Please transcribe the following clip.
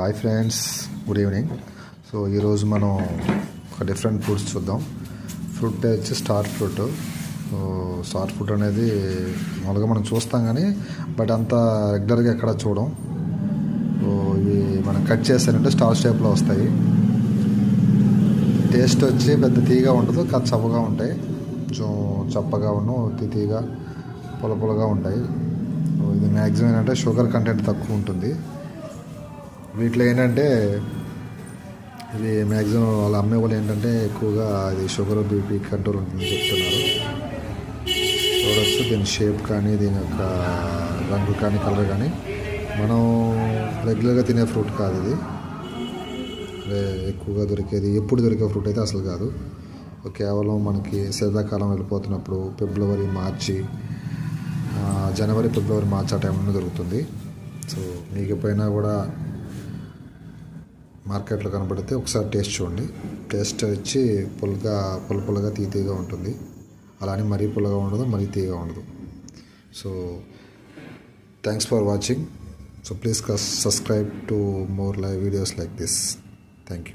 Hi friends, good evening. So ఈరోజు మనం ఒక డిఫరెంట్ ఫ్రూట్స్ చూద్దాం. ఫ్రూట్ వచ్చి star fruit. So star fruit అనేది మామూలుగా మనం చూస్తాం కానీ బట్ అంత రెగ్యులర్గా ఎక్కడ చూడం. సో ఇవి మనం కట్ చేస్తారంటే స్టార్ షేప్లో వస్తాయి. టేస్ట్ వచ్చి పెద్ద తీగా ఉండదు, కాదు చప్పగా ఉంటాయి. కొంచెం చప్పగా తీగా పుల్లగా ఉంటాయి. సో ఇది మ్యాక్సిమం ఏంటంటే షుగర్ కంటెంట్ తక్కువ ఉంటుంది. వీటిలో ఏంటంటే ఇది మ్యాక్సిమం వాళ్ళు అమ్మే వాళ్ళు ఏంటంటే ఎక్కువగా ఇది షుగర్ బీపీ కంట్రోల్ ఉంటుందని చెప్తున్నారు. చూడవచ్చు దీని షేప్ కానీ దీని యొక్క రంగు కానీ కలర్ కానీ మనం రెగ్యులర్గా తినే ఫ్రూట్ కాదు ఇది. ఎక్కువగా దొరికేది ఎప్పుడు దొరికే ఫ్రూట్ అయితే అసలు కాదు. కేవలం మనకి శీతాకాలం వెళ్ళిపోతున్నప్పుడు ఫిబ్రవరి మార్చి జనవరి ఫిబ్రవరి మార్చి ఆ టైంలో దొరుకుతుంది. సో మీకు ఎప్పుడైనా కూడా మార్కెట్లో కనబడితే ఒకసారి టేస్ట్ చూడండి. టేస్ట్ వచ్చి పుల్లగా తీగా ఉంటుంది. అలానే మరీ పుల్లగా ఉండదు, మరీ తీగా ఉండదు. So thanks for watching. So please subscribe to more live videos like this. Thank you.